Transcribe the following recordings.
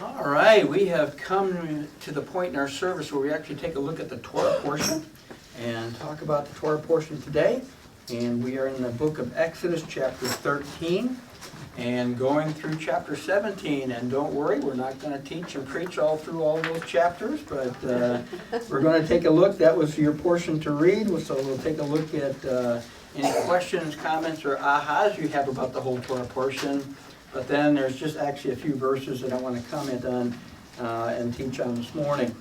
All right, we have come to the point in our service where we actually take a look at the Torah portion and talk about the Torah portion today. And we are in the book of Exodus, chapter 13, and going through chapter 17. And don't worry, we're not going to teach and preach all through all those chapters, but we're going to take a look. That was your portion to read, so we'll take a look at any questions, comments, or ahas you have about the whole Torah portion. But then there's just actually a few verses that I want to comment on and teach on this morning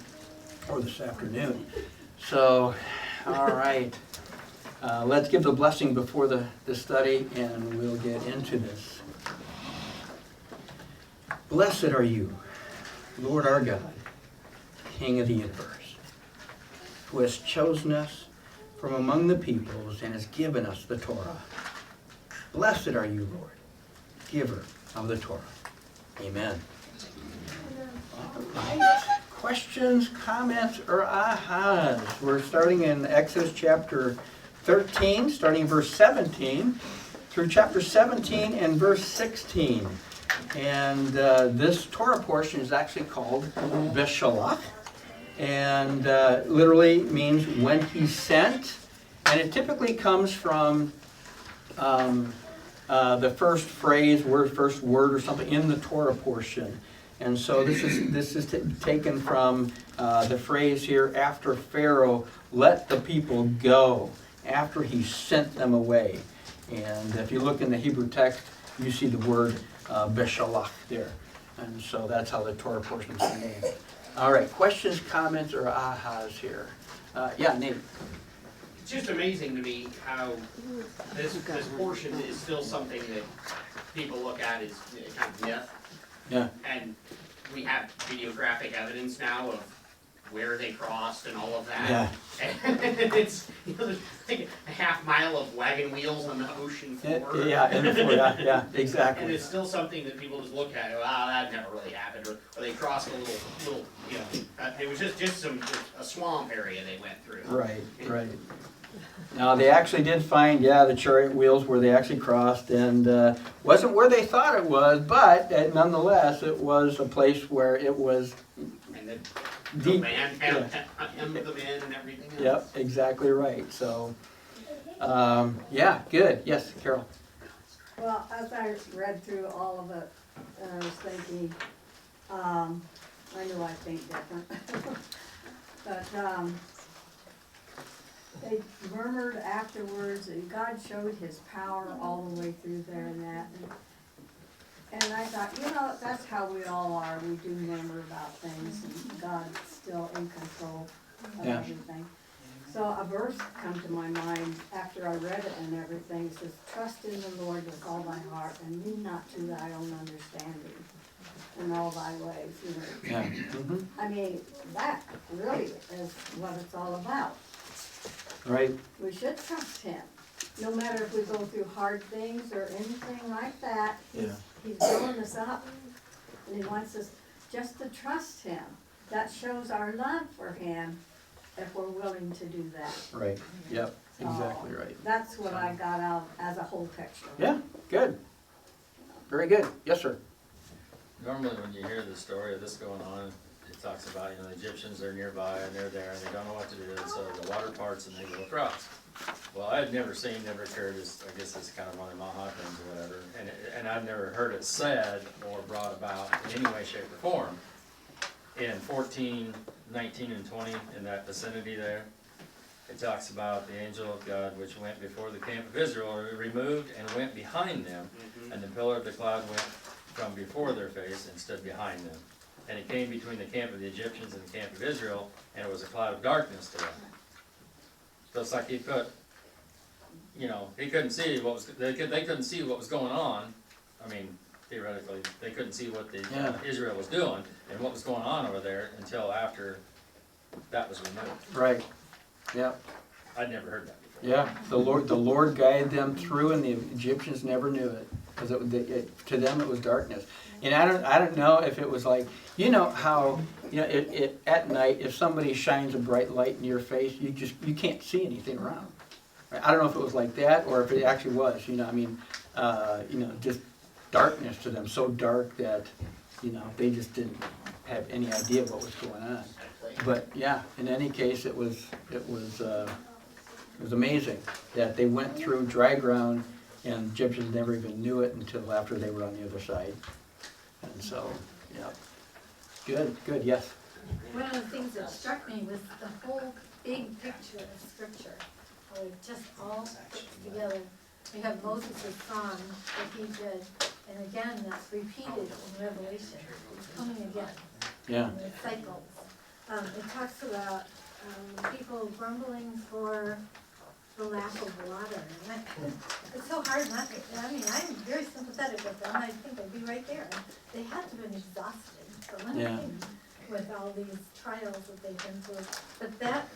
or this afternoon. So, all right. Let's give the blessing before the study and we'll get into this. Blessed are you, Lord our God, King of the universe, who has chosen us from among the peoples and has given us the Torah. Blessed are you, Lord, giver of the Torah. Amen. All right. Questions, comments, or ahas? We're starting in Exodus chapter 13, starting verse 17, through chapter 17 and verse 16. And this Torah portion is actually called Beshalach, and literally means when he sent. And it typically comes from the first phrase, first word or something in the Torah portion. And so this is taken from the phrase here, after Pharaoh let the people go, after he sent them away. And if you look in the Hebrew text, you see the word Beshalach there. And so that's how the Torah portion is named. All right, questions, comments, or ahas here? Yeah, Nate. It's just amazing to me how this portion is still something that people look at as kind of myth. Yeah. And we have videographic evidence now of where they crossed and all of that. Yeah. And it's, there's like a half mile of wagon wheels on the ocean floor. Yeah, yeah, exactly. And it's still something that people just look at, wow, that never really happened. Or they crossed a little, it was just a swamp area they went through. Right. Now, they actually did find, the chariot wheels where they actually crossed, and wasn't where they thought it was, but nonetheless, it was a place where it was And the deep. man, the men and everything else. Yep, exactly right. So, good. Yes, Carol. Well, as I read through all of it, I was thinking, I knew I'd think different. But they murmured afterwards, and God showed his power all the way through there and that. And I thought, that's how we all are. We do murmur about things, and God's still in control of everything. So a verse come to my mind after I read it and everything. It says, trust in the Lord with all thy heart, and lean not to thy own understanding in all thy ways. Yeah. Mm-hmm. I mean, that really is what it's all about. Right. We should trust him. No matter if we go through hard things or anything like that, he's building us up. And he wants us just to trust him. That shows our love for him if we're willing to do that. Right. Yep. Exactly right. That's what I got out as a whole picture. Yeah. Good. Very good. Yes, sir. Normally when you hear the story of this going on, it talks about, the Egyptians are nearby and they're there and they don't know what to do, and so the water parts and they go across. Well, I had never occurred as, I guess it's kind of one of my hot things or whatever, and I've never heard it said or brought about in any way, shape, or form. In 14, 19, and 20, in that vicinity there, it talks about the angel of God which went before the camp of Israel, removed and went behind them, and the pillar of the cloud went from before their face and stood behind them. And it came between the camp of the Egyptians and the camp of Israel, and it was a cloud of darkness to them. So it's like he put, he couldn't see they couldn't see what was going on. I mean, theoretically, they couldn't see what Israel was doing and what was going on over there until after that was removed. Right. Yep. I'd never heard that before. Yeah. The Lord guided them through, and the Egyptians never knew it because to them it was darkness. And I don't know if it was like, how at night if somebody shines a bright light in your face, you can't see anything around. Right? I don't know if it was like that or if it actually was. Just darkness to them, so dark that you know, they just didn't have any idea what was going on. But yeah, in any case, it was amazing that they went through dry ground and Egyptians never even knew it until after they were on the other side. And so, yeah. Good, yes. One of the things that struck me was the whole big picture of scripture, how it just all fits together. We have Moses' song that he did, and again, that's repeated in Revelation. It's coming again. Yeah. And it cycles. It talks about people grumbling for the lack of water. And it's so hard not to, I mean, I'm very sympathetic with them. I think I'd be right there. They had to have been exhausted for one Yeah. thing with all these trials that they've been through. But that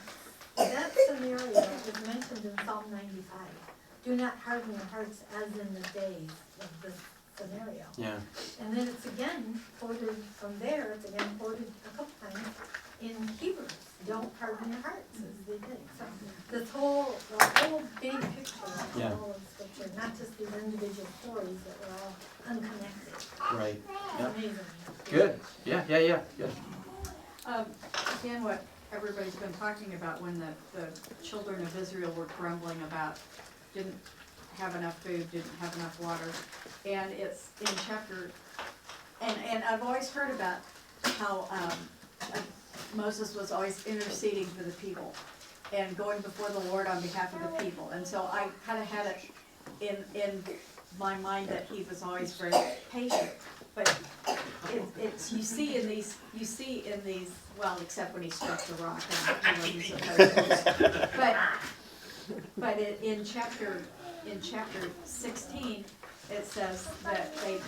scenario is mentioned in Psalm 95. Do not harden your hearts as in the days of this scenario. Yeah. And then it's again quoted from there, it's again quoted a couple times in Hebrews. Don't harden your hearts as they did. So the whole big picture of Yeah. all of scripture, not just these individual stories that were all unconnected. Right. It's Yep. amazing. Good. Yeah. Yes. Again, what everybody's been talking about when the children of Israel were grumbling about didn't have enough food, didn't have enough water. And it's in chapter, and I've always heard about how Moses was always interceding for the people and going before the Lord on behalf of the people. And so I kind of had it in my mind that he was always very patient. But it's you see in these, well, except when he struck the rock and he wasn't supposed to. But in chapter 16, it says that they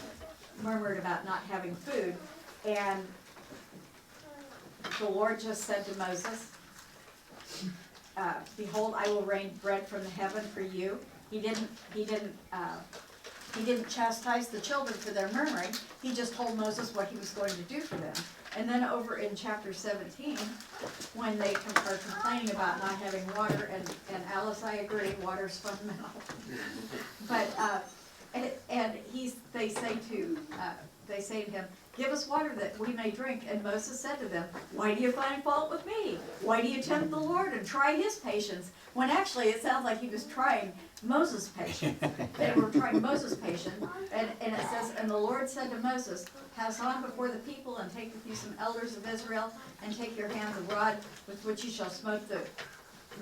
murmured about not having food, and the Lord just said to Moses, behold, I will rain bread from the heaven for you. He didn't chastise the children for their murmuring. He just told Moses what he was going to do for them. And then over in chapter 17, when they are complaining about not having water, and Alice, I agree, water's fundamental. But they say to him, give us water that we may drink. And Moses said to them, why do you find fault with me? Why do you tempt the Lord and try his patience? When actually it sounds like he was trying Moses' patience. They were trying Moses' patience. And it says, and the Lord said to Moses, pass on before the people and take with you some elders of Israel, and take your hand the rod with which you shall smote the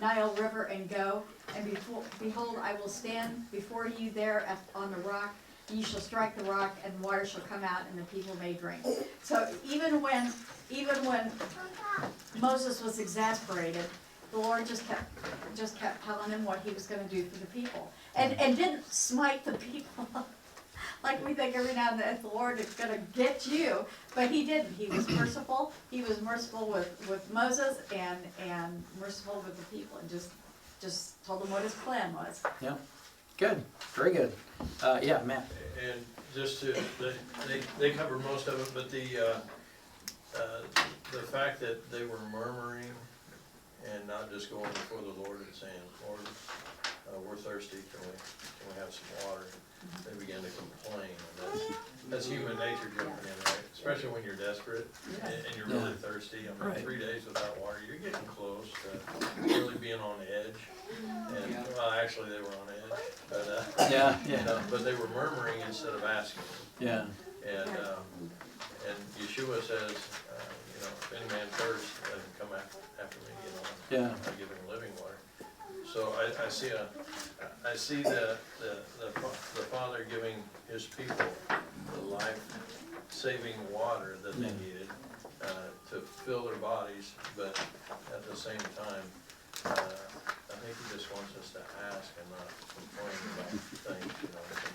Nile River and go. And behold, I will stand before you there on the rock. You shall strike the rock, and water shall come out, and the people may drink. So even when Moses was exasperated, the Lord just kept telling him what he was going to do for the people, and didn't smite the people like we think every now and then the Lord is going to get you, but he didn't. He was merciful. He was merciful with Moses and merciful with the people, and just told them what his plan was. Yeah. Good. Very good. Yeah, Matt. And just to, they covered most of it, but the fact that they were murmuring and not just going before the Lord and saying, Lord, we're thirsty, can we have some water? They began to complain. And that's human nature jumping in, right? Especially when you're desperate and you're really thirsty. I mean, Right. 3 days without water, you're getting close to really being on edge. And, well, actually they were on edge, but, but they were murmuring instead of asking. Yeah. And Yeshua says, if any man thirst, let him come after me, I'll give him living water. So I see the Father giving his people the life-saving water that they needed to fill their bodies, but at the same time, I think he just wants us to ask and not complain about things,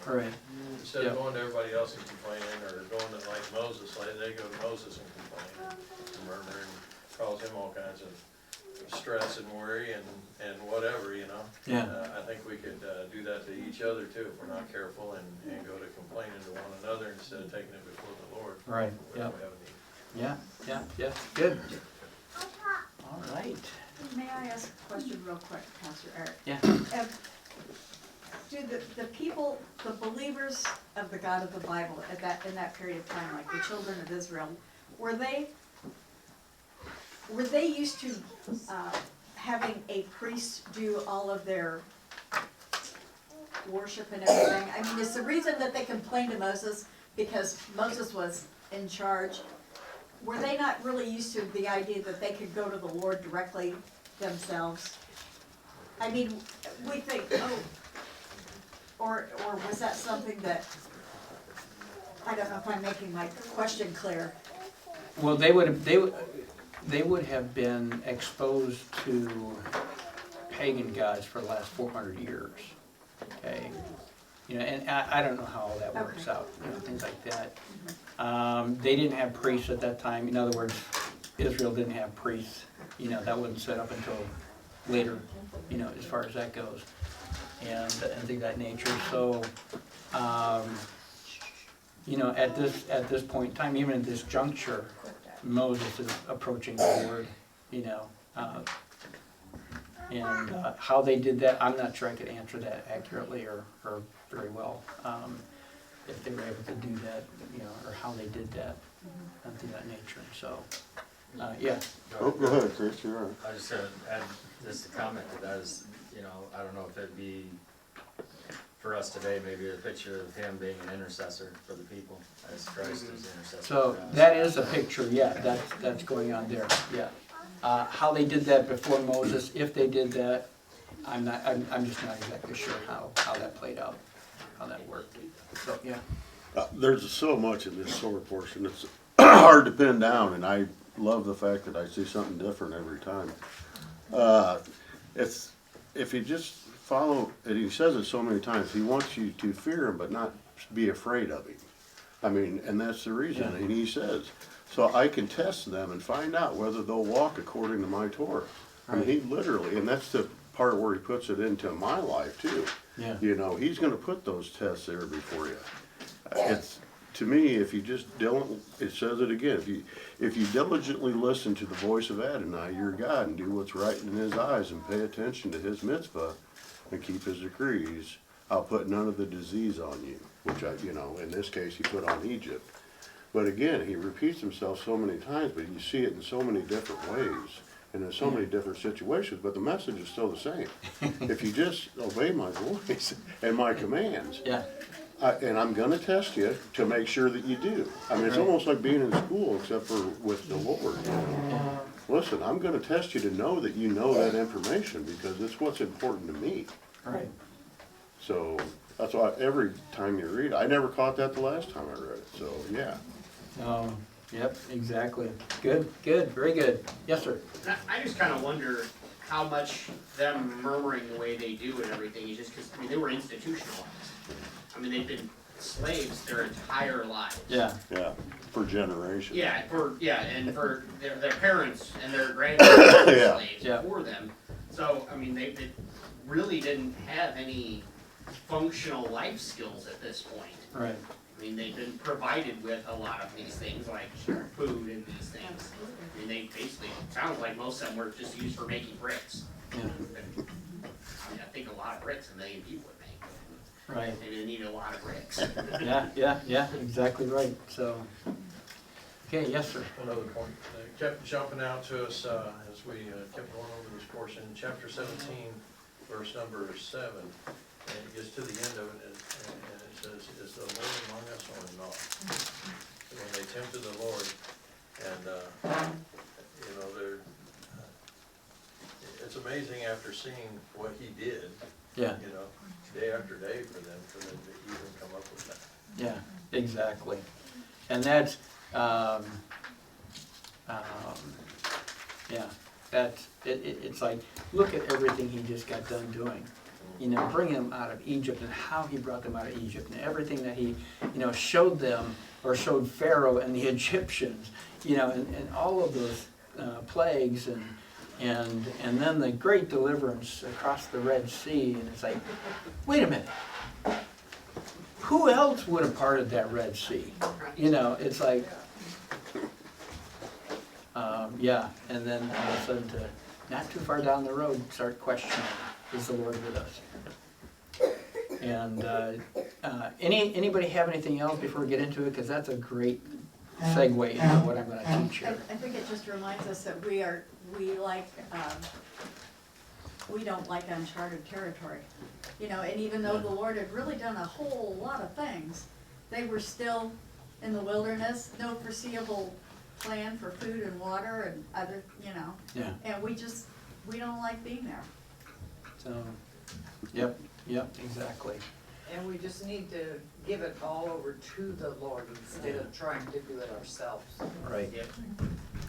All right. Instead of going to everybody else and complaining, or going to like Moses, like they go to Moses and complain and murmur and cause him all kinds of stress and worry and whatever, Yeah. I think we could do that to each other too, if we're not careful, and go to complaining to one another instead of taking it before the Lord. Right. When Yeah. we have a need. Yeah. Good. All right. May I ask a question real quick, Pastor Eric? Yeah. do the people, the believers of the God of the Bible in that period of time, like the children of Israel, were they used to having a priest do all of their worship and everything? I mean, it's the reason that they complained to Moses because Moses was in charge. Were they not really used to the idea that they could go to the Lord directly themselves? I mean, we think, oh, or was that something that, I don't know if I'm making my question clear. Well, they would have been exposed to pagan gods for the last 400 years. Okay, you know, and I don't know how all that works out. You know, things like that. They didn't have priests at that time. In other words, Israel didn't have priests. You know, that wasn't set up until later. You know, as far as that goes, and things of that nature. So, you know, at this point in time, even at this juncture, Moses is approaching the Lord. You know, and how they did that, I'm not sure I could answer that accurately or very well. If they were able to do that, you know, or how they did that, and things of that nature. So, yeah. Oh, go ahead, Chris, you're right. I just gotta add just a comment to that is, you know, I don't know if it'd be, for us today, maybe a picture of him being an intercessor for the people, as Christ is intercessor. So for us. that is a picture, yeah, that's going on there, yeah. How they did that before Moses, if they did that, I'm just not exactly sure how that played out, how that worked. So, yeah. There's so much in this sword portion, it's hard to pin down, and I love the fact that I see something different every time. It's, if you just follow, and he says it so many times, he wants you to fear him, but not be afraid of him. I mean, and that's the reason, Yeah. and he says, so I can test them and find out whether they'll walk according to my Torah. I mean, he literally, and that's the part where he puts it into my life too. Yeah. You know, he's gonna put those tests there before you. It's, to me, if you just it says it again, if you diligently listen to the voice of Adonai, your God, and do what's right in his eyes and pay attention to his mitzvah and keep his decrees, I'll put none of the disease on you, which you know, in this case, he put on Egypt. But again, he repeats himself so many times, but you see it in so many different ways and in so many different situations, but the message is still the same. If you just obey my voice and my commands, Yeah. and I'm gonna test you to make sure that you do. I mean, it's Right. almost like being in school, except for with the Lord. You know? Listen, I'm gonna test you to know that you know that information, because it's what's important to me. Right. So, that's why every time you read, I never caught that the last time I read it, so, yeah. Yep, exactly. Good, very good. Yes, sir. I just kinda wonder how much them murmuring the way they do and everything is just 'cause, I mean, they were institutionalized. I mean, they've been slaves their entire lives. Yeah. Yeah, for generations. Yeah, and for their parents and their grandparents were Yeah. slaves Yeah. before them. So, I mean, they really didn't have any functional life skills at this point. Right. I mean, they've been provided with a lot of these things, like food and these things. I mean, they basically, sounds like most of them were just used for making bricks. Yeah. And, I mean, I think a lot of bricks a million people would make. Right. They didn't need a lot of bricks. Yeah, exactly right. So, okay, yes, sir. One other point, it kept jumping out to us as we kept going over this portion, chapter 17, verse number 7, and it gets to the end of it, and it says, "Is the Lord among us or not?" When they tempted the Lord, and you know, it's amazing after seeing what he did, Yeah, you know, day after day for them to even come up with that. yeah, exactly. And that's, yeah, that's, it's like, look at everything he just got done doing. You know, bringing them out of Egypt and how he brought them out of Egypt and everything that he, you know, showed them or showed Pharaoh and the Egyptians, you know, and all of those plagues and then the great deliverance across the Red Sea. And it's like, wait a minute. Who else would have parted that Red Sea? You know, it's like, yeah, and then all of a sudden, not too far down the road, start questioning, is the Lord with us? And anybody have anything else before we get into it? Because that's a great segue into what I'm going to teach here. I think it just reminds us that we don't like uncharted territory. You know, and even though the Lord had really done a whole lot of things, they were still in the wilderness, no foreseeable plan for food and water and other, you know. Yeah. And we don't like being there. So, yep, exactly. And we just need to give it all over to the Lord instead of trying to do it ourselves. Right.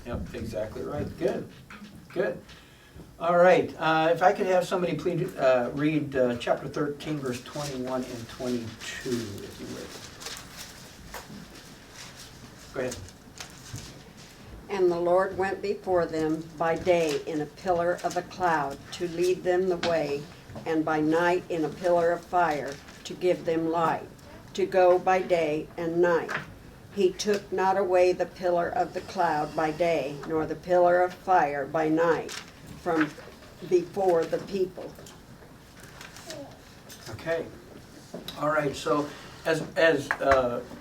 Yep. Exactly right. Good. All right, if I could have somebody please read chapter 13, verse 21 and 22, if you would. Go ahead. And the Lord went before them by day in a pillar of a cloud to lead them the way, and by night in a pillar of fire to give them light, to go by day and night. He took not away the pillar of the cloud by day, nor the pillar of fire by night from before the people. Okay. All right, so as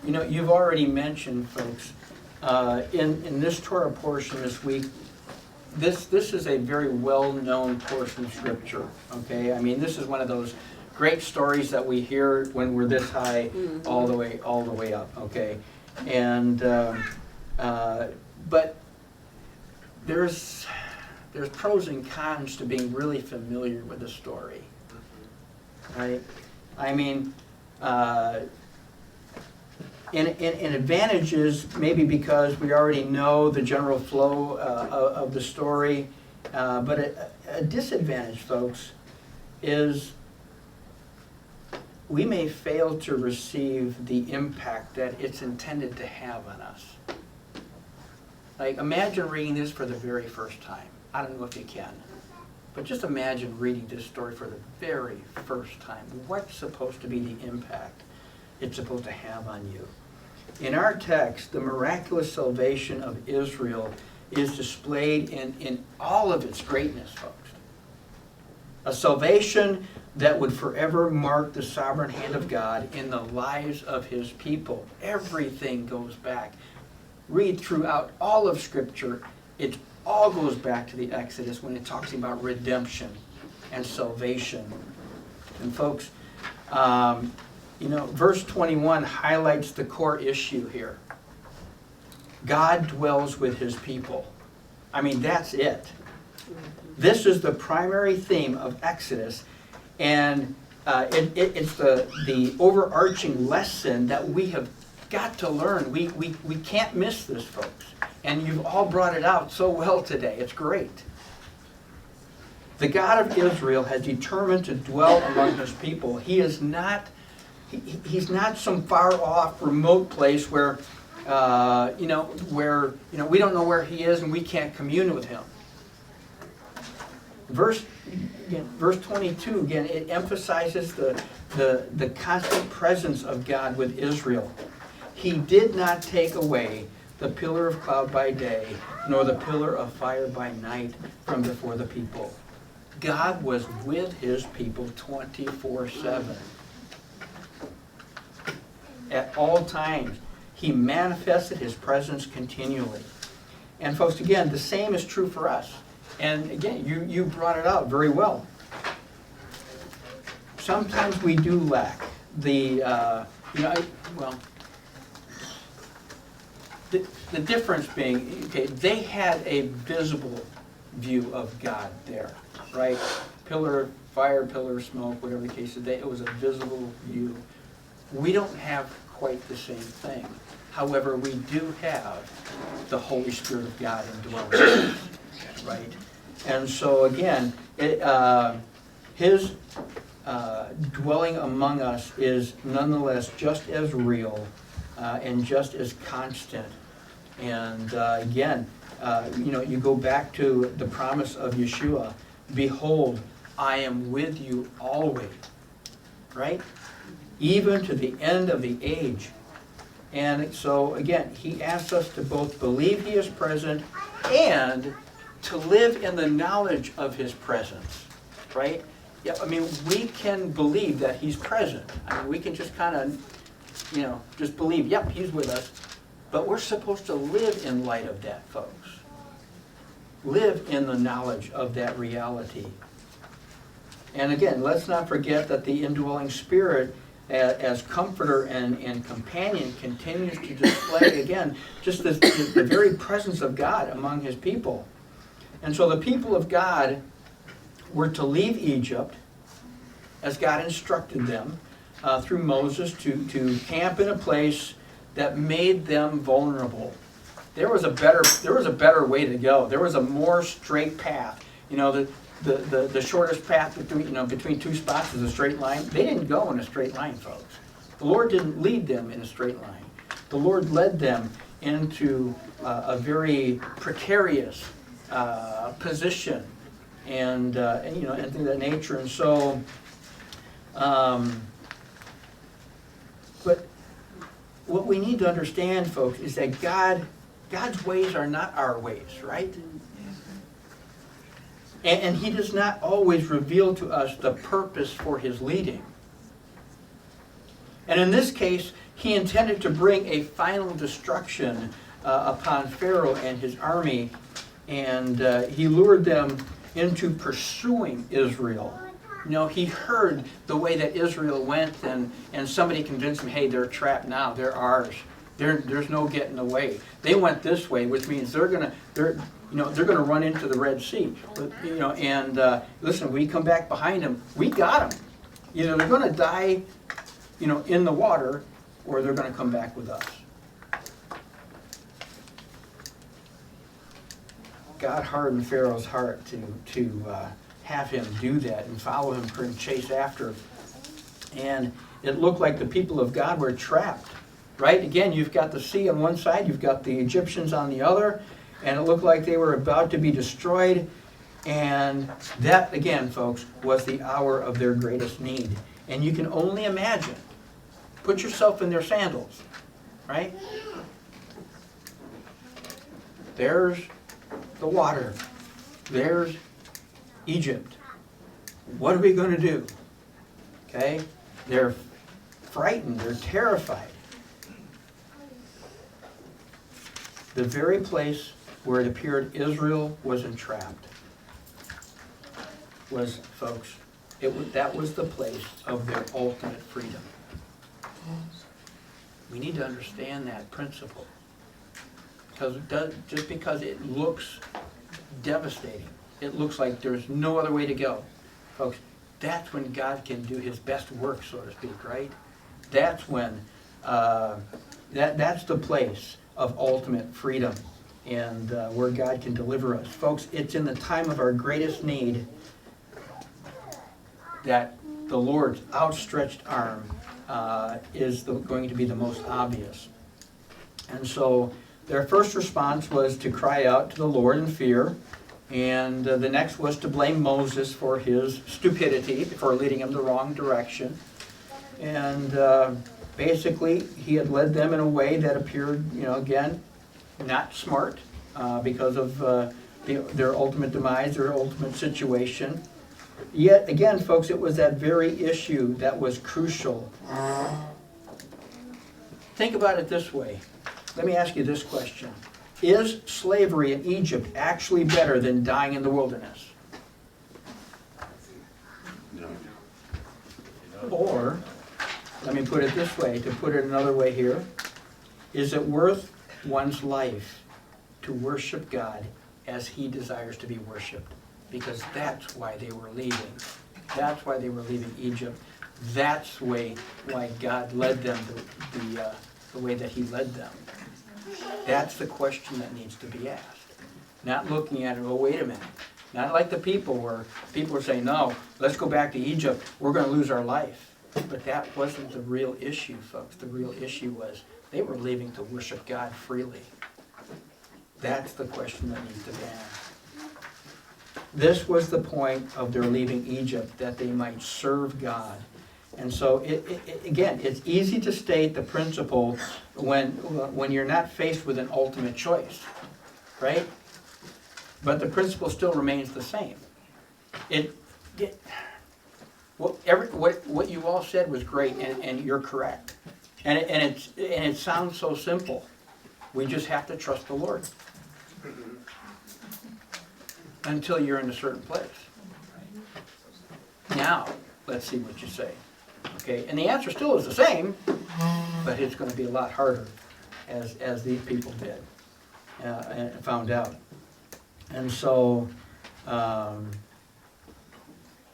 you know, you've already mentioned, folks, in this Torah portion this week, this is a very well-known portion of Scripture, okay? I mean, this is one of those great stories that we hear when we're this high all the way up, okay? And but there's pros and cons to being really familiar with the story, right? I mean, in advantages, maybe because we already know the general flow of the story, but a disadvantage, folks, is we may fail to receive the impact that it's intended to have on us. Like, imagine reading this for the very first time. I don't know if you can, but just imagine reading this story for the very first time. What's supposed to be the impact it's supposed to have on you? In our text, the miraculous salvation of Israel is displayed in all of its greatness, folks. A salvation that would forever mark the sovereign hand of God in the lives of His people. Everything goes back. Read throughout all of Scripture, it all goes back to the Exodus when it talks about redemption and salvation. And folks, you know, verse 21 highlights the core issue here. God dwells with His people. I mean, that's it. This is the primary theme of Exodus, and it's the overarching lesson that we have got to learn. We can't miss this, folks. And you've all brought it out so well today. It's great. The God of Israel has determined to dwell among His people. He is not, He's not some far off, remote place where, we don't know where He is and we can't commune with Him. Verse 22, again, it emphasizes the constant presence of God with Israel. He did not take away the pillar of cloud by day, nor the pillar of fire by night from before the people. God was with His people 24/7. At all times, He manifested His presence continually. And folks, again, the same is true for us. And again, you brought it out very well. Sometimes we do lack the difference being, okay, they had a visible view of God there, right? Pillar of fire, pillar of smoke, whatever the case is, it was a visible view. We don't have quite the same thing. However, we do have the Holy Spirit of God indwelling us, right? And so again, His dwelling among us is nonetheless just as real and just as constant. And again, you go back to the promise of Yeshua, behold, I am with you always, right? Even to the end of the age. And so again, He asks us to both believe He is present and to live in the knowledge of His presence, right? Yeah, I mean, we can believe that he's present. I mean, we can just kind of, just believe, yep, he's with us. But we're supposed to live in light of that, folks. Live in the knowledge of that reality. And again, let's not forget that the indwelling Spirit, as comforter and companion, continues to display, again, just the very presence of God among his people. And so the people of God were to leave Egypt, as God instructed them, through Moses, to camp in a place that made them vulnerable. There was a better way to go. There was a more straight path. The shortest path between two spots is a straight line. They didn't go in a straight line, folks. The Lord didn't lead them in a straight line. The Lord led them into a very precarious position, and things of that nature. And so, but what we need to understand, folks, is that God's ways are not our ways, right? And he does not always reveal to us the purpose for his leading. And in this case, he intended to bring a final destruction upon Pharaoh and his army, and he lured them into pursuing Israel. He heard the way that Israel went, and somebody convinced him, hey, they're trapped now, they're ours. There's no getting away. They went this way, which means they're gonna run into the Red Sea. Listen, we come back behind them, we got them. Either they're gonna die, in the water, or they're gonna come back with us. God hardened Pharaoh's heart to have him do that and follow him and chase after. And it looked like the people of God were trapped, right? Again, you've got the sea on one side, you've got the Egyptians on the other, and it looked like they were about to be destroyed. And that, again, folks, was the hour of their greatest need. And you can only imagine. Put yourself in their sandals, right? There's the water. There's Egypt. What are we going to do? Okay? They're frightened. They're terrified. The very place where it appeared Israel was entrapped was, folks, that was the place of their ultimate freedom. We need to understand that principle. Just because it looks devastating, it looks like there's no other way to go. Folks, that's when God can do his best work, so to speak, right? That's when, that's the place of ultimate freedom, and where God can deliver us. Folks, it's in the time of our greatest need that the Lord's outstretched arm is going to be the most obvious. And so their first response was to cry out to the Lord in fear, and the next was to blame Moses for his stupidity, for leading him the wrong direction. And basically, he had led them in a way that appeared, again, not smart because of their ultimate demise, their ultimate situation. Yet again, folks, it was that very issue that was crucial. Think about it this way. Let me ask you this question. Is slavery in Egypt actually better than dying in the wilderness? No. Or, let me put it this way, to put it another way here, is it worth one's life to worship God as he desires to be worshiped? Because that's why they were leaving. That's why they were leaving Egypt. That's why God led them the way that he led them. That's the question that needs to be asked. Not looking at it, oh, wait a minute. Not like the people where people are saying, no, let's go back to Egypt. We're going to lose our life. But that wasn't the real issue, folks. The real issue was they were leaving to worship God freely. That's the question that needs to be asked. This was the point of their leaving Egypt, that they might serve God. And so, again, it's easy to state the principle when you're not faced with an ultimate choice, right? But the principle still remains the same. what you all said was great, and you're correct. And it sounds so simple. We just have to trust the Lord until you're in a certain place. Now, let's see what you say. Okay, and the answer still is the same, but it's going to be a lot harder, as these people did and found out. And so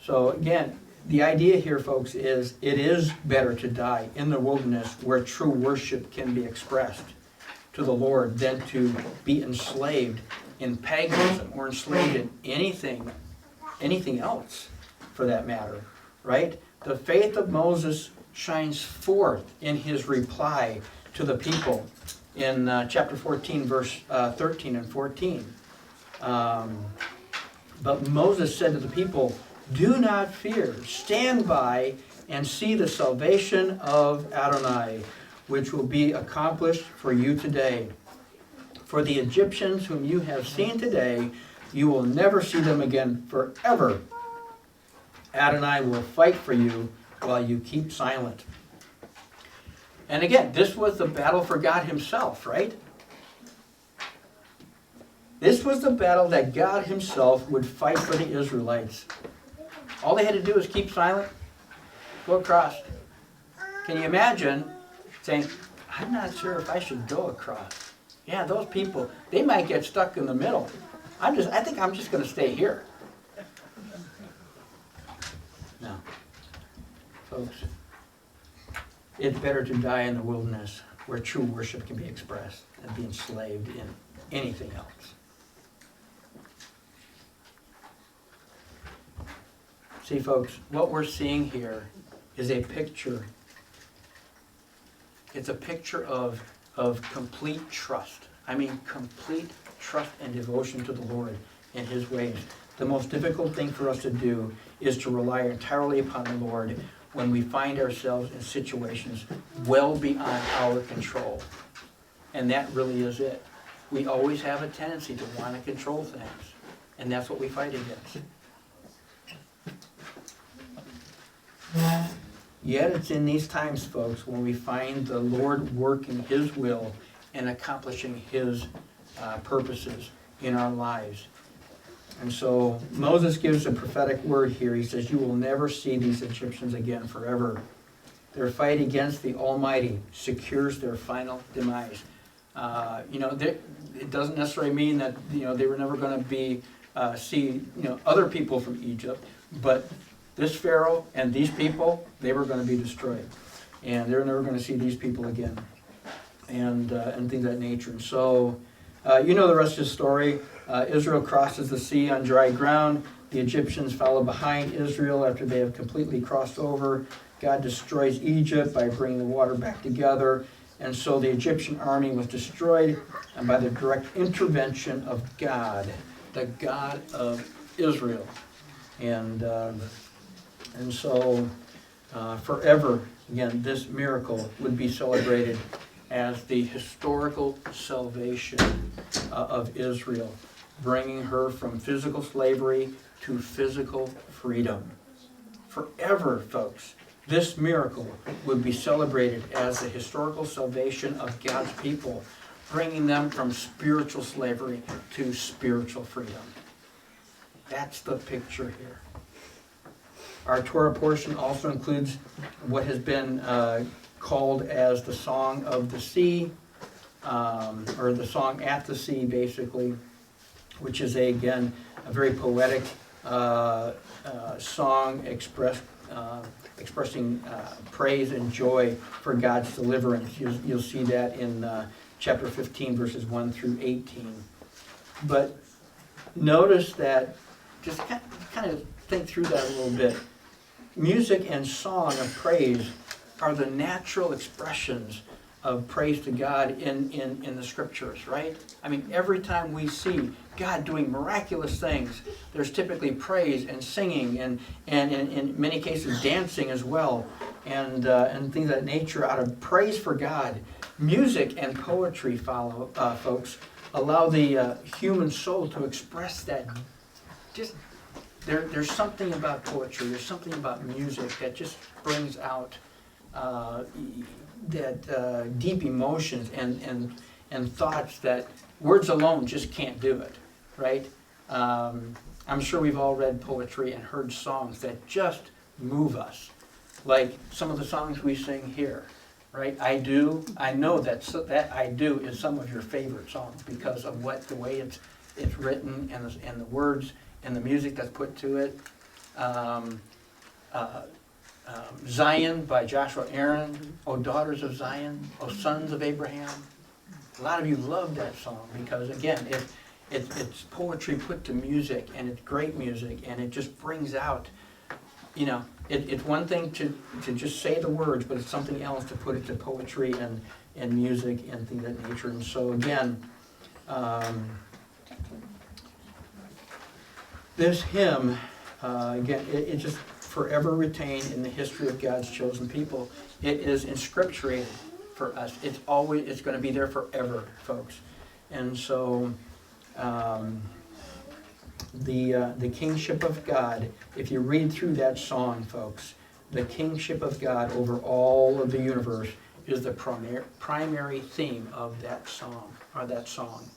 again, the idea here, folks, is it is better to die in the wilderness where true worship can be expressed to the Lord than to be enslaved in paganism or enslaved in anything else, for that matter, right? The faith of Moses shines forth in his reply to the people in chapter 14, verse 13 and 14. But Moses said to the people, "Do not fear, stand by and see the salvation of Adonai, which will be accomplished for you today. For the Egyptians whom you have seen today, you will never see them again forever. Adonai will fight for you while you keep silent." And again, this was the battle for God himself, right? This was the battle that God himself would fight for the Israelites. All they had to do was keep silent, go across. Can you imagine saying, "I'm not sure if I should go across. Yeah, those people, they might get stuck in the middle. I think I'm just going to stay here." No. Folks, it's better to die in the wilderness where true worship can be expressed than be enslaved in anything else. See, folks, what we're seeing here is a picture. It's a picture of complete trust. I mean, complete trust and devotion to the Lord and his ways. The most difficult thing for us to do is to rely entirely upon the Lord when we find ourselves in situations well beyond our control. And that really is it. We always have a tendency to want to control things. And that's what we fight against. Yet it's in these times, folks, when we find the Lord working his will and accomplishing his purposes in our lives. And so Moses gives a prophetic word here. He says, "You will never see these Egyptians again forever." Their fight against the Almighty secures their final demise. It doesn't necessarily mean that they were never going to see other people from Egypt, but this Pharaoh and these people, they were going to be destroyed, and they're never going to see these people again, and things of that nature. And so, the rest of the story. Israel crosses the sea on dry ground. The Egyptians follow behind Israel after they have completely crossed over. God destroys Egypt by bringing the water back together. And so the Egyptian army was destroyed, and by the direct intervention of God, the God of Israel. And so forever, again, this miracle would be celebrated as the historical salvation of Israel, bringing her from physical slavery to physical freedom. Forever, folks, this miracle would be celebrated as the historical salvation of God's people, bringing them from spiritual slavery to spiritual freedom. That's the picture here. Our Torah portion also includes what has been called as the Song of the Sea, or the Song at the Sea, basically, which is, again, a very poetic song expressing praise and joy for God's deliverance. You'll see that in chapter 15, verses 1 through 18. But notice that, just kind of think through that a little bit. Music and song of praise are the natural expressions of praise to God in the scriptures, right? I mean, every time we see God doing miraculous things, there's typically praise and singing and in many cases dancing as well, and things of that nature out of praise for God. Music and poetry folks, allow the human soul to express that just there's something about poetry, there's something about music that just brings out deep emotions and thoughts that words alone just can't do it, right? I'm sure we've all read poetry and heard songs that just move us, like some of the songs we sing here, right? I Do. I know that I Do is some of your favorite songs because of the way it's written and the words and the music that's put to it. Zion by Joshua Aaron, O Daughters of Zion, O Sons of Abraham. A lot of you love that song because, again, it's poetry put to music, and it's great music, and it just brings out, it's one thing to just say the words, but it's something else to put it to poetry and music and things of that nature. And so, again, this hymn, again, it just forever retained in the history of God's chosen people. It is inscripturated for us. It's going to be there forever, folks. And so, the kingship of God, if you read through that song, folks, the kingship of God over all of the universe is the primary theme of that song, or that song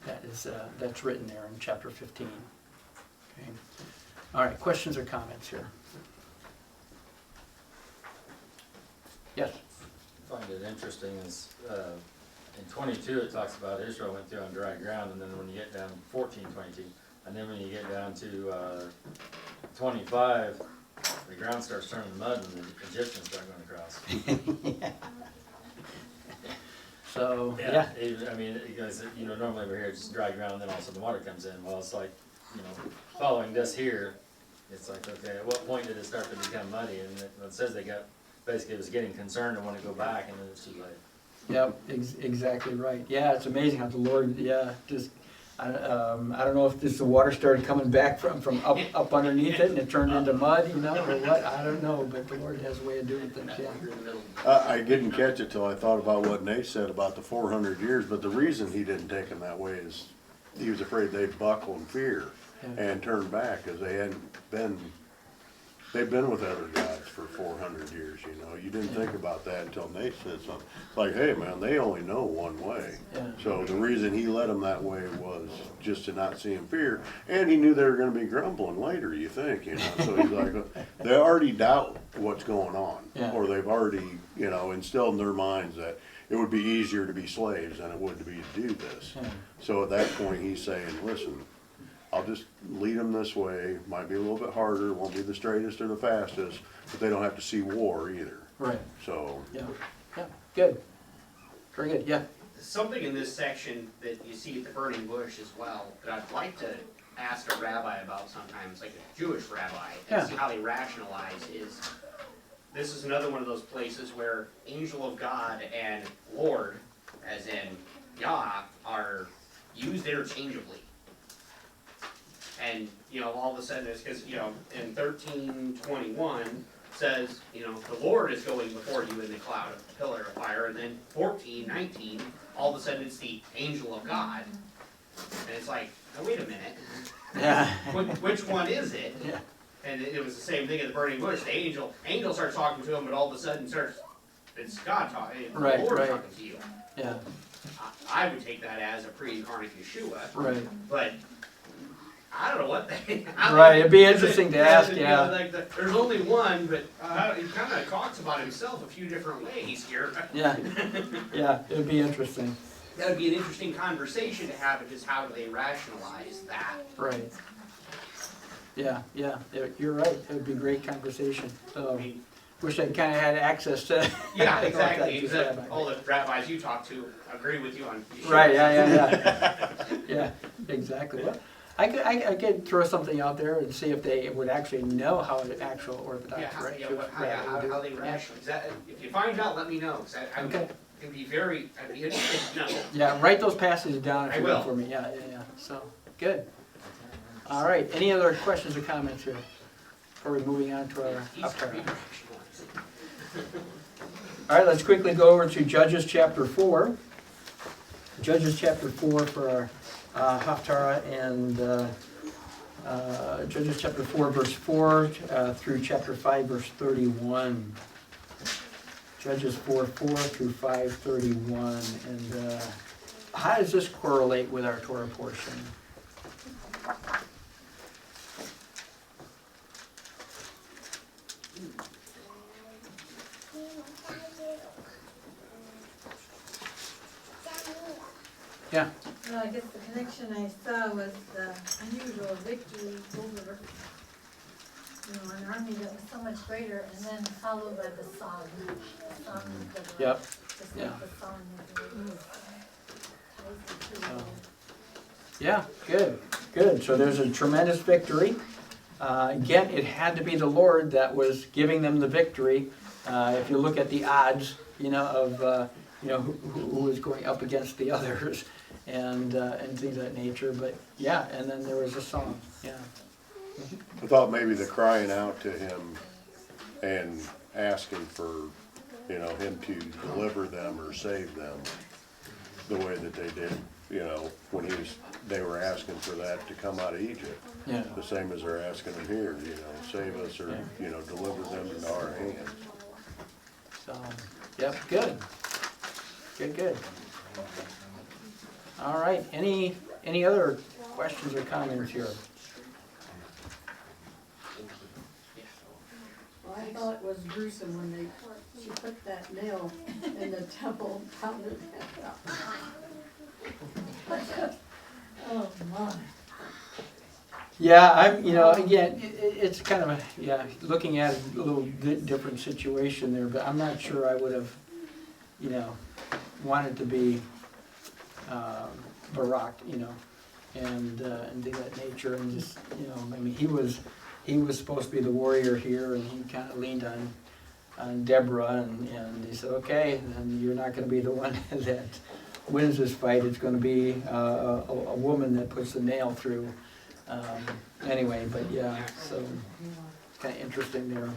that's written there in chapter 15. Okay. All right, questions or comments here? Yes? I find it interesting is, in 22 it talks about Israel went through on dry ground, and then when you get down 14:22, and then when you get down to 25, the ground starts turning to mud and the Egyptians start going across. So, Yeah, I mean, because normally we're here just dry ground, then all of a sudden the water comes in. Well, it's like, following this here, it's like, okay, at what point did it start to become muddy? And it says basically was getting concerned and want to go back, and then it's too late. Yep, exactly right. Yeah, it's amazing how the Lord, just, I don't know if the water started coming back from up underneath it and it turned into mud, or what, I don't know, but the Lord has a way of doing things, yeah. I didn't catch it till I thought about what Nate said about the 400 years, but the reason he didn't take them that way is he was afraid they'd buckle in fear and turn back, because they've been with other gods for 400 years, You didn't think about that until Nate said something. It's like, hey man, they only know one way. Yeah. So the reason he led them that way was just to not see them fear, and he knew they were gonna be grumbling later, you think, So he's like, they already doubt what's going on. Yeah. Or they've already, instilled in their minds that it would be easier to be slaves than it would to be to do this. Yeah. So at that point, he's saying, listen, I'll just lead them this way. Might be a little bit harder, won't be the straightest or the fastest, but they don't have to see war either. Right, So, yeah, good, very good, yeah. Something in this section that you see at the burning bush as well, that I'd like to ask a rabbi about sometimes, like a Jewish rabbi, and see how they rationalize is, this is another one of those places where angel of God and Lord, as in Yah, are used interchangeably. And, all of a sudden it's because, in 13:21 says, the Lord is going before you in the cloud of the pillar of fire, and then 14:19, all of a sudden it's the angel of God. And it's like, oh, wait a minute. Yeah. Which one is it? Yeah. And it was the same thing at the burning bush. The angel starts talking to him, but all of a sudden it's God talking, the Right, Lord right. talking to you. Yeah, I would take that as a pre-incarnate Yeshua. right. But I don't know what they. Right, it'd be interesting to ask, There's only one, but he kind of talks about himself a few different ways here. Yeah, it'd be interesting. That would be an interesting conversation to have, is how do they rationalize that? Right. Yeah, you're right, it would be a great conversation. So, wish I kinda had access to. Yeah, exactly. All the rabbis you talk to agree with you on. Right, yeah, exactly. Well, I could throw something out there and see if they would actually know how an actual Orthodox, right? How they rationalize that. If you find out, let me know, because Okay. I'd be interested to know. Yeah, write those passages down if I you will. will for me, yeah, so, good. All right, any other questions or comments here? Before we're moving on to our Haftarah. All right, let's quickly go over to Judges chapter 4. Judges chapter 4 for our Haftarah, and Judges chapter 4, verse 4 through chapter 5, verse 31. Judges 4:4 through 5:31. And how does this correlate with our Torah portion? Yeah. Well, I guess the connection I saw was the unusual victory over, an army that was so much greater, and then followed by the song. The song of the Lord. Yep. Just Yeah. like the song of the Lord. Ties it to So, it. yeah, good, good. So there's a tremendous victory. Again, it had to be the Lord that was giving them the victory. If you look at the odds, of who was going up against the others, and things of that nature. But yeah, and then there was a song. Yeah. I thought maybe the crying out to him and asking for, him to deliver them or save them the way that they did, when they were asking for that to come out of Egypt. Yeah. The same as they're asking him here, save us or, deliver them into our hands. So, yep, good. Good. All right. Any other questions or comments here? Well, I thought it was gruesome when she put that nail in the temple, pounded it out. Oh, my. Yeah, again, it's kind of looking at a little different situation there, but I'm not sure I would have, wanted to be Barak, and things of that nature, and just, he was supposed to be the warrior here, and he kind of leaned on Deborah, and he said, okay, then you're not going to be the one that wins this fight. It's going to be a woman that puts the nail through. Anyway, but yeah, so it's kind of interesting there.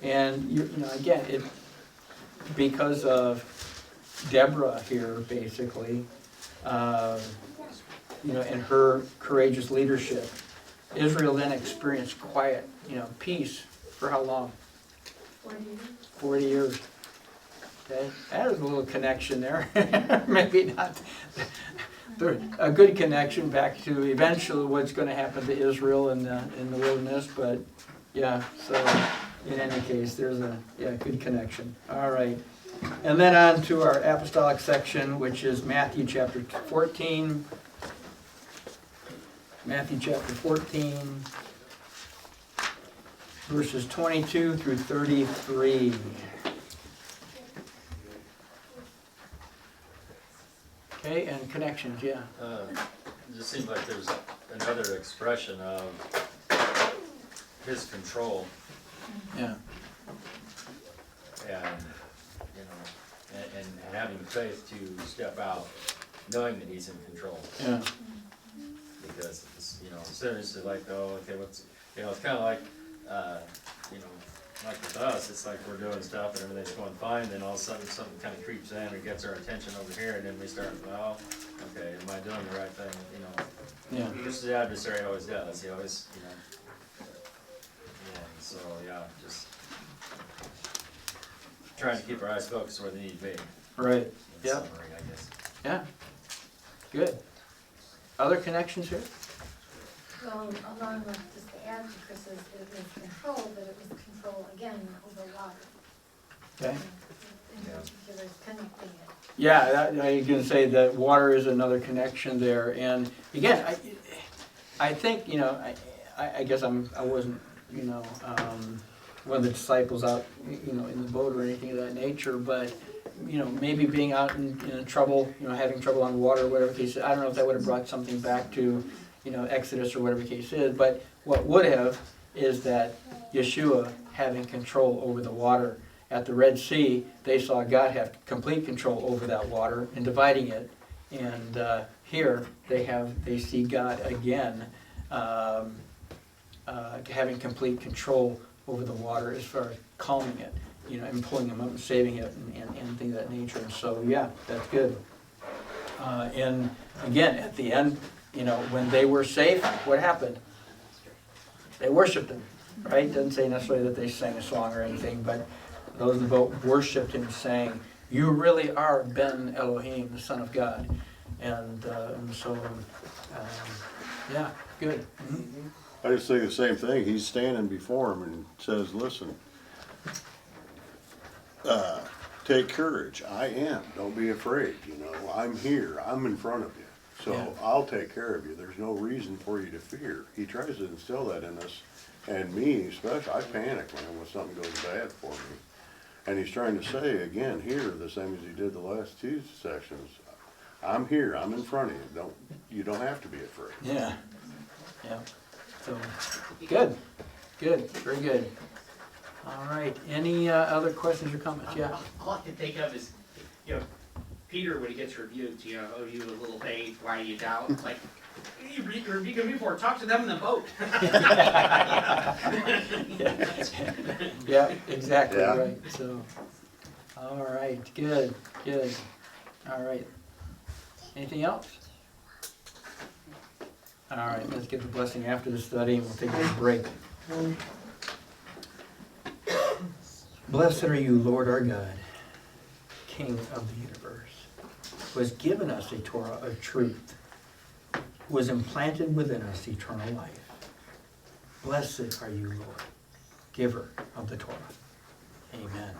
And again, because of Deborah here, basically, and her courageous leadership, Israel then experienced quiet, peace for how long? 40 years. Okay, that is a little connection there. Maybe not a good connection back to eventually what's going to happen to Israel in the wilderness, but yeah. So in any case, there's a good connection. All right, and then on to our apostolic section, which is Matthew chapter 14. Matthew chapter 14, verses 22 through 33. Okay, and connections, yeah. It just seems like there's another expression of his control, Yeah. and and having faith to step out, knowing that he's in control. Yeah. Because it's, seriously, like, oh, okay, what's, it's kind of like, like with us, it's like we're doing stuff and everything's going fine, then all of a sudden something kind of creeps in and gets our attention over here, and then we start, well, okay, am I doing the right thing, Yeah. Just the adversary always does, he always, so, just trying to keep our eyes focused where they need to be. Right. In Yeah. summary, I guess. Yeah. Good. Other connections here? Well, along with just the add to Chris's, it was control, but it was control again over water. Okay. In particular, connecting it. Yeah, I was going to say that water is another connection there, and again, I think I guess I wasn't one of the disciples out in the boat or anything of that nature, but maybe being out in trouble, having trouble on water, whatever the case is, I don't know if that would have brought something back to Exodus or whatever the case is, but what would have is that Yeshua having control over the water. At the Red Sea, they saw God have complete control over that water and dividing it, and here they see God again having complete control over the water as far as calming it, and pulling them up and saving it and things of that nature. And so, yeah, that's good. And again, at the end, you know, when they were safe, what happened? They worshiped him, right? Doesn't say necessarily that they sang a song or anything, but those in the boat worshiped him, saying, "You really are Ben Elohim, the Son of God." And so, yeah, good. Mhm. I just think the same thing. He's standing before him and says, listen, take courage. I am. Don't be afraid. You know, I'm here. I'm in front of you. So Yeah. I'll take care of you. There's no reason for you to fear. He tries to instill that in us. And me especially, I panic, man, when something goes bad for me. And he's trying to say again here, the same as he did the last two sections, I'm here. I'm in front of you. You don't have to be afraid. Yeah, yeah. So, good, very good. All right, any other questions or comments? Yeah. All I can think of is, you know, Peter, when he gets rebuked, you know, "Oh, you of little faith, why do you doubt?" It's like, you rebuke him before, talk to them in the boat. Yeah, exactly, Yeah. right, so, all right, good, all right. Anything else? All right, let's get the blessing after the study and we'll take a break. Blessed are you, Lord our God, King of the universe, who has given us a Torah of truth, who has implanted within us eternal life. Blessed are you, Lord, giver of the Torah. Amen.